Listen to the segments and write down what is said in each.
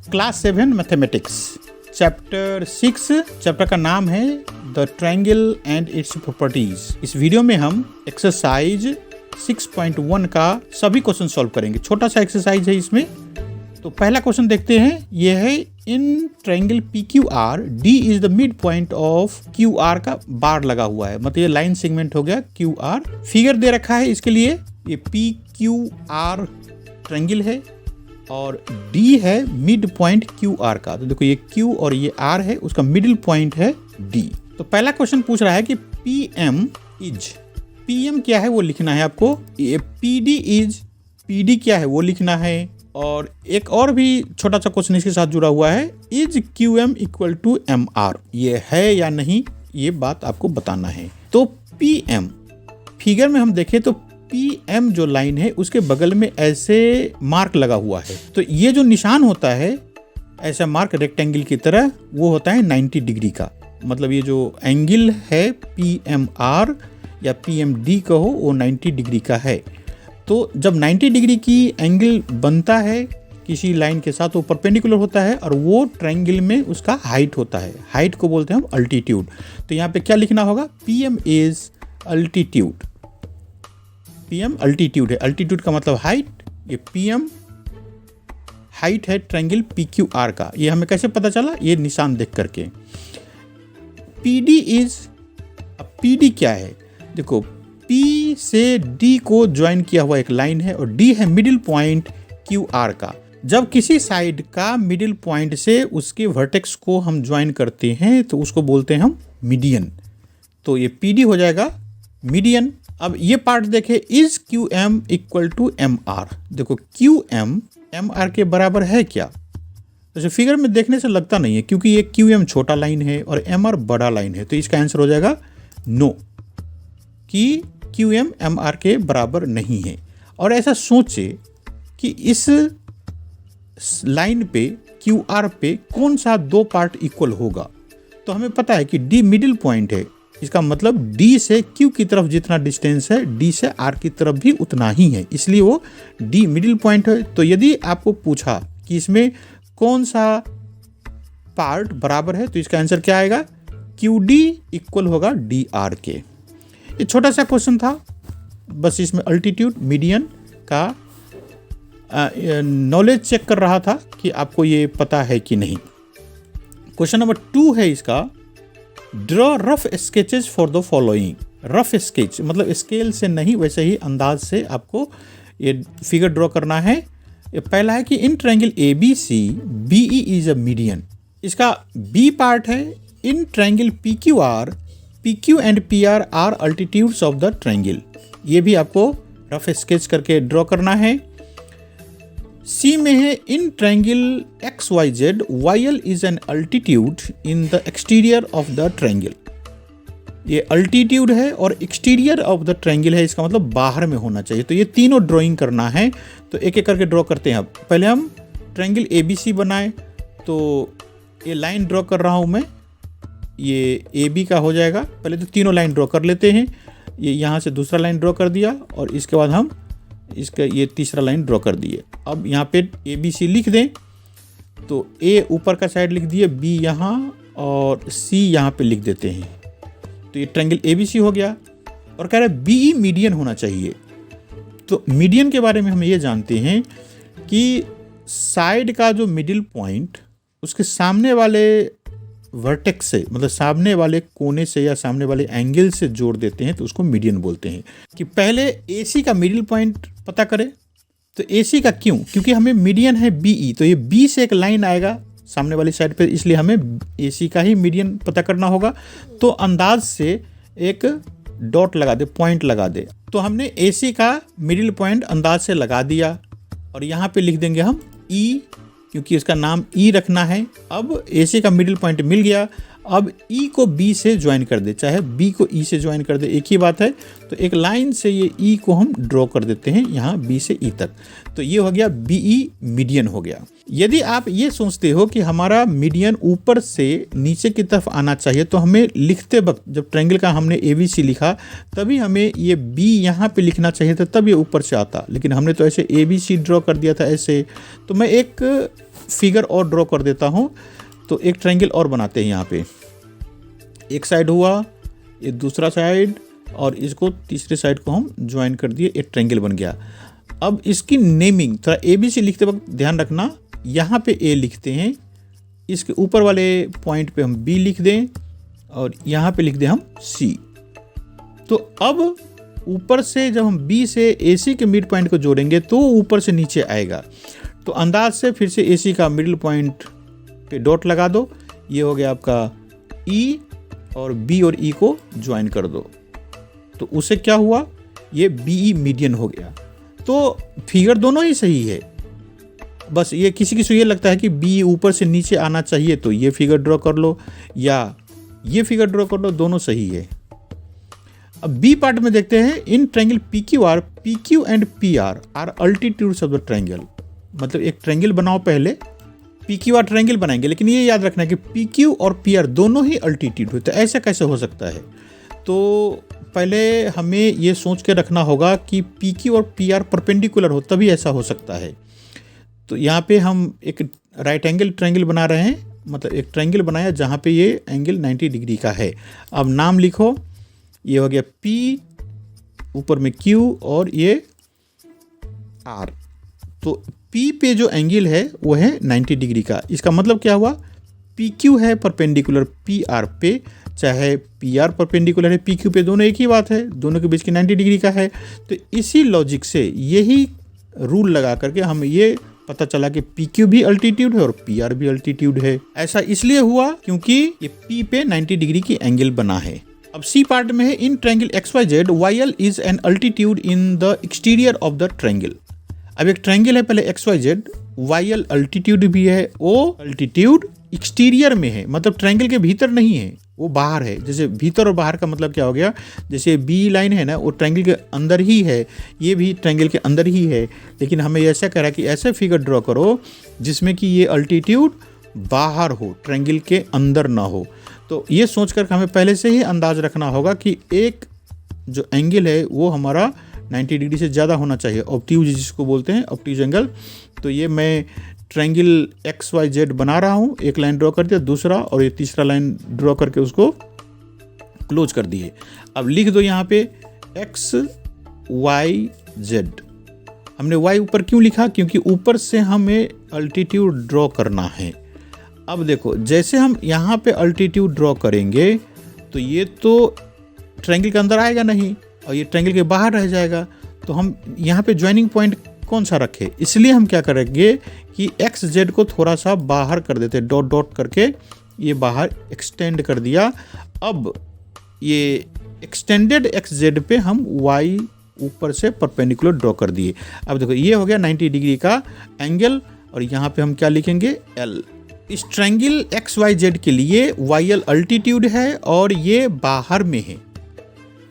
Class 7 mathematics chapter 6। Chapter का नाम है the triangle and its properties. इस वीडियो में हम एक्सरसाइज 6.1 का सभी क्वेश्चन सॉल्व करेंगे। छोटा सा एक्सरसाइज है इसमें। तो पहला क्वेश्चन देखते हैं। यह है in triangle PQR D is the mid point of QR का बार लगा हुआ है, मतलब ये लाइन सेगमेंट हो गया QR। फिगर दे रखा है इसके लिए, ये PQR ट्रायंगल है और D है मिड पॉइंट QR का। तो देखो ये Q और ये R है, उसका मिडिल पॉइंट है D। तो पहला क्वेश्चन पूछ रहा है कि PM क्या है वो लिखना है आपको। ये PD क्या है वो लिखना है। और एक और भी छोटा सा क्वेश्चन इसके साथ जुड़ा हुआ है, is QM equal to MR, ये है या नहीं, ये बात आपको बताना है। तो PM फिगर में हम देखें तो PM जो लाइन है उसके बगल में ऐसे मार्क लगा हुआ है। तो ये जो निशान होता है ऐसा मार्क रेक्टेंगल की तरह, वो होता है 90 डिग्री का। मतलब ये जो एंगल है PMR या PMD कहो, वो 90 डिग्री का है। तो जब 90 डिग्री की एंगल बनता है किसी लाइन के साथ, वो परपेंडिकुलर होता है और वो ट्रायंगल में उसका हाइट होता है। हाइट को बोलते हैं हम अल्टीट्यूड। तो यहाँ पे क्या लिखना होगा, PM is altitude. PM altitude है, अल्टीट्यूड का मतलब हाइट। ये PM हाइट है ट्रायंगल PQR का। ये हमें कैसे पता चला, ये निशान देख करके। PD क्या है, देखो P से D को ज्वाइन किया हुआ एक लाइन है और D है मिडिल पॉइंट QR का। जब किसी साइड का मिडिल पॉइंट से उसके वर्टेक्स को हम ज्वाइन करते हैं तो उसको बोलते हैं हम मीडियन। तो ये PD हो जाएगा मीडियन। अब ये पार्ट देखें, is QM equal to MR। देखो QM MR के बराबर है क्या, जैसे फिगर में देखने से लगता नहीं है, क्योंकि ये QM छोटा लाइन है और MR बड़ा लाइन है। तो इसका आंसर हो जाएगा नो, कि QM MR के बराबर नहीं है। और ऐसा सोचे कि इस लाइन पे QR पे कौन सा दो पार्ट इक्वल होगा। तो हमें पता है कि D मिडिल पॉइंट है, इसका मतलब D से Q की तरफ जितना डिस्टेंस है D से R की तरफ भी उतना ही है, इसलिए वो D मिडिल पॉइंट है। तो यदि आपको पूछा कि इसमें कौन सा पार्ट बराबर है, तो इसका आंसर क्या आएगा, QD इक्वल होगा DR के। ये छोटा सा क्वेश्चन था, बस इसमें अल्टीट्यूड मीडियन का नॉलेज चेक कर रहा था कि आपको ये पता है कि नहीं। क्वेश्चन नंबर 2 है इसका, draw rough sketches for the following. Rough sketch मतलब स्केल से नहीं, वैसे ही अंदाज से आपको ये फिगर ड्रॉ करना है। ये पहला है कि in triangle ABC BE is a median. इसका B पार्ट है, in triangle PQR PQ and PR are altitudes of the triangle. ये भी आपको रफ स्केच करके ड्रॉ करना है। C में है, in triangle XYZ YL is an altitude in the exterior of the triangle. ये अल्टीट्यूड है और एक्सटीरियर ऑफ द ट्रायंगल है, इसका मतलब बाहर में होना चाहिए। तो ये तीनों ड्राइंग करना है। तो एक एक करके ड्रॉ करते हैं। अब पहले हम ट्रायंगल ABC बनाए, तो ये लाइन ड्रॉ कर रहा हूँ मैं, ये AB का हो जाएगा। पहले तो तीनों लाइन ड्रॉ कर लेते हैं। ये यहाँ से दूसरा लाइन ड्रॉ कर दिया और इसके बाद हम इसका ये तीसरा लाइन ड्रॉ कर दिए। अब यहाँ पे ABC लिख दें, तो A ऊपर का साइड लिख दिए, B यहाँ और C यहाँ पे लिख देते हैं। तो ये ट्रायंगल ABC हो गया। और कह रहे हैं BE मीडियन होना चाहिए। तो मीडियन के बारे में हम ये जानते हैं कि साइड का जो मिडिल पॉइंट उसके सामने वाले वर्टेक्स से, मतलब सामने वाले कोने से या सामने वाले एंगल से जोड़ देते हैं, तो उसको मीडियन बोलते हैं। कि पहले AC का मिडिल पॉइंट पता करें। तो AC का क्यों, क्योंकि हमें मीडियन है BE, तो ये B से एक लाइन आएगा सामने वाली साइड पे, इसलिए हमें AC का ही मीडियन पता करना होगा। तो अंदाज से एक डॉट लगा दे, पॉइंट लगा दे। तो हमने AC का मिडिल पॉइंट अंदाज से लगा दिया और यहाँ पे लिख देंगे हम E, क्योंकि इसका नाम E रखना है। अब AC का मिडिल पॉइंट मिल गया। अब E को B से ज्वाइन कर दे, चाहे B को E से ज्वाइन कर दे, एक ही बात है। तो एक लाइन से ये E को हम ड्रॉ कर देते हैं यहाँ B से E तक। तो ये हो गया BE मीडियन हो गया। यदि आप ये सोचते हो कि हमारा मीडियन ऊपर से नीचे की तरफ आना चाहिए, तो हमें लिखते वक्त जब ट्रायंगल का हमने ABC लिखा तभी हमें ये B यहाँ पे लिखना चाहिए था, तब ये ऊपर से आता। लेकिन हमने तो ऐसे ABC ड्रॉ कर दिया था ऐसे। तो मैं एक फिगर और ड्रॉ कर देता हूँ। तो एक ट्रायंगल और बनाते हैं यहाँ पे, एक साइड हुआ, ये दूसरा साइड, और इसको तीसरे साइड को हम ज्वाइन कर दिए, एक ट्रायंगल बन गया। अब इसकी नेमिंग थोड़ा ABC लिखते वक्त ध्यान रखना, यहाँ पे A लिखते हैं, इसके ऊपर वाले पॉइंट पे हम B लिख दें और यहाँ पे लिख दें हम C। तो अब ऊपर से जब हम B से AC के मिड पॉइंट को जोड़ेंगे तो ऊपर से नीचे आएगा। तो अंदाज से फिर से AC का मिडिल पॉइंट पे डॉट लगा दो, ये हो गया आपका E, और B और E को ज्वाइन कर दो। तो उससे क्या हुआ, ये BE मीडियन हो गया। तो फिगर दोनों ही सही है, बस ये किसी से ये लगता है कि BE ऊपर से नीचे आना चाहिए तो ये फिगर ड्रॉ कर लो या ये फिगर ड्रॉ कर लो, दोनों सही है। अब B पार्ट में देखते हैं, in triangle PQR, PQ and PR are altitudes of the triangle. मतलब एक ट्रायंगल बनाओ, पहले PQR ट्रायंगल बनाएंगे, लेकिन ये याद रखना है कि PQ और PR दोनों ही अल्टीट्यूड होते हैं। ऐसा कैसे हो सकता है? तो पहले हमें ये सोच के रखना होगा कि PQ और PR परपेंडिकुलर हो, तभी ऐसा हो सकता है। तो यहाँ पे हम एक राइट एंगल ट्रायंगल बना रहे हैं, मतलब एक ट्रायंगल बनाया जहाँ पे ये एंगल 90 डिग्री का है। अब नाम लिखो, ये हो गया P, ऊपर में Q और ये R। तो P पे जो एंगल है वो है 90 डिग्री का। इसका मतलब क्या हुआ, PQ है परपेंडिकुलर PR पे, चाहे PR परपेंडिकुलर है PQ पे, दोनों एक ही बात है, दोनों के बीच की 90 डिग्री का है। तो इसी लॉजिक से, यही रूल लगा करके हम ये पता चला कि PQ भी अल्टीट्यूड है और PR भी अल्टीट्यूड है। ऐसा इसलिए हुआ क्योंकि ये P पे 90 डिग्री की एंगल बना है। अब C पार्ट में है, in triangle XYZ YL is an altitude in the exterior of the triangle. अब एक ट्रायंगल है पहले XYZ, YL अल्टीट्यूड भी है, वो अल्टीट्यूड एक्सटीरियर में है, मतलब ट्रायंगल के भीतर नहीं है, वो बाहर है। जैसे भीतर और बाहर का मतलब क्या हो गया, जैसे B लाइन है ना, वो ट्रायंगल के अंदर ही है, ये भी ट्रायंगल के अंदर ही है। लेकिन हमें ऐसा कह रहा है कि ऐसे फिगर ड्रॉ करो जिसमें कि ये अल्टीट्यूड बाहर हो, ट्रायंगल के अंदर ना हो। तो ये सोचकर हमें पहले से ही अंदाज रखना होगा कि एक जो एंगल है वो हमारा 90 डिग्री से ज़्यादा होना चाहिए, ऑब्ट्यूज जिसको बोलते हैं, ऑब्ट्यूज एंगल। तो ये मैं ट्रायंगल XYZ बना रहा हूँ, एक लाइन ड्रॉ कर दिया, दूसरा और ये तीसरा लाइन ड्रॉ करके उसको क्लोज कर दिए। अब लिख दो यहाँ पे XYZ। हमने Y ऊपर क्यों लिखा, क्योंकि ऊपर से हमें अल्टीट्यूड ड्रॉ करना है। अब देखो, जैसे हम यहाँ पे अल्टीट्यूड ड्रॉ करेंगे तो ये तो ट्रायंगल के अंदर आएगा नहीं और ये ट्रायंगल के बाहर रह जाएगा। तो हम यहाँ पे ज्वाइनिंग पॉइंट कौन सा रखें, इसलिए हम क्या करेंगे कि XZ को थोड़ा सा बाहर कर देते, डॉट डॉट करके ये बाहर एक्सटेंड कर दिया। अब ये एक्सटेंडेड XZ पे हम Y ऊपर से परपेंडिकुलर ड्रॉ कर दिए। अब देखो, ये हो गया 90 डिग्री का एंगल, और यहाँ पे हम क्या लिखेंगे, L। इस ट्रायंगल XYZ के लिए YL अल्टीट्यूड है और ये बाहर में है।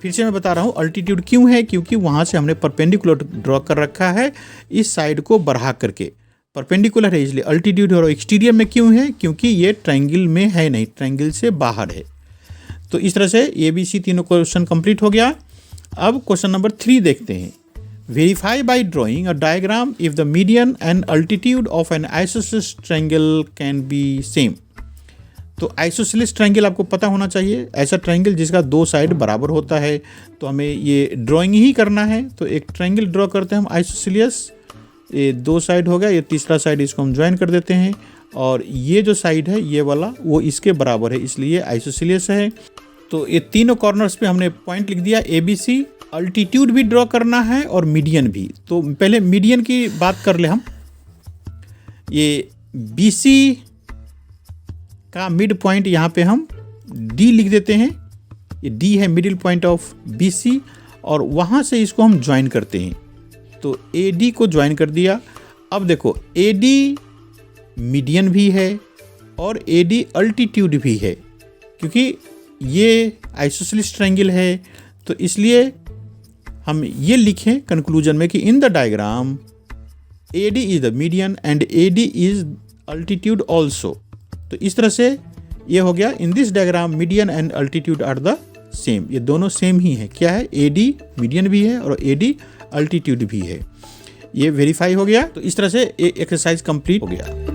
फिर से मैं बता रहा हूँ अल्टीट्यूड क्यों है, क्योंकि वहाँ से हमने परपेंडिकुलर ड्रॉ कर रखा है, इस साइड को बढ़ा करके परपेंडिकुलर है, इसलिए अल्टीट्यूड। और एक्सटीरियर में क्यों है, क्योंकि ये ट्रायंगल में है नहीं, ट्रायंगल से बाहर है। तो इस तरह से ABC तीनों क्वेश्चन कंप्लीट हो गया। अब क्वेश्चन नंबर 3 देखते हैं। Verify by drawing a diagram if the median and altitude of an isosceles triangle can be same. तो आइसोसेलेस ट्रायंगल आपको पता होना चाहिए, ऐसा ट्रायंगल जिसका 2 साइड बराबर होता है। तो हमें ये ड्राइंग ही करना है, तो एक ट्रायंगल ड्रॉ करते हैं हम आइसोसेलेस। ये 2 साइड हो गया, ये तीसरा साइड इसको हम ज्वाइन कर देते हैं, और ये जो साइड है ये वाला वो इसके बराबर है, इसलिए आइसोसेलेस है। तो ये तीनों कॉर्नर्स पे हमने पॉइंट लिख दिया ABC। अल्टीट्यूड भी ड्रॉ करना है और मीडियन भी। तो पहले मीडियन की बात कर ले हम। ये BC का मिड पॉइंट यहाँ पे हम D लिख देते हैं, ये D है मिडिल पॉइंट ऑफ BC, और वहाँ से इसको हम ज्वाइन करते हैं। तो AD को ज्वाइन कर दिया। अब देखो, AD मीडियन भी है और AD अल्टीट्यूड भी है, क्योंकि ये आइसोसेलेस ट्रायंगल है। तो इसलिए हम ये लिखें कंक्लूजन में कि in the diagram AD is the median and AD is altitude also. तो इस तरह से ये हो गया, in this diagram median and altitude are the same. ये दोनों सेम ही है। क्या है, AD मीडियन भी है और AD अल्टीट्यूड भी है। ये वेरीफाई हो गया। तो इस तरह से एक्सरसाइज कंप्लीट हो गया।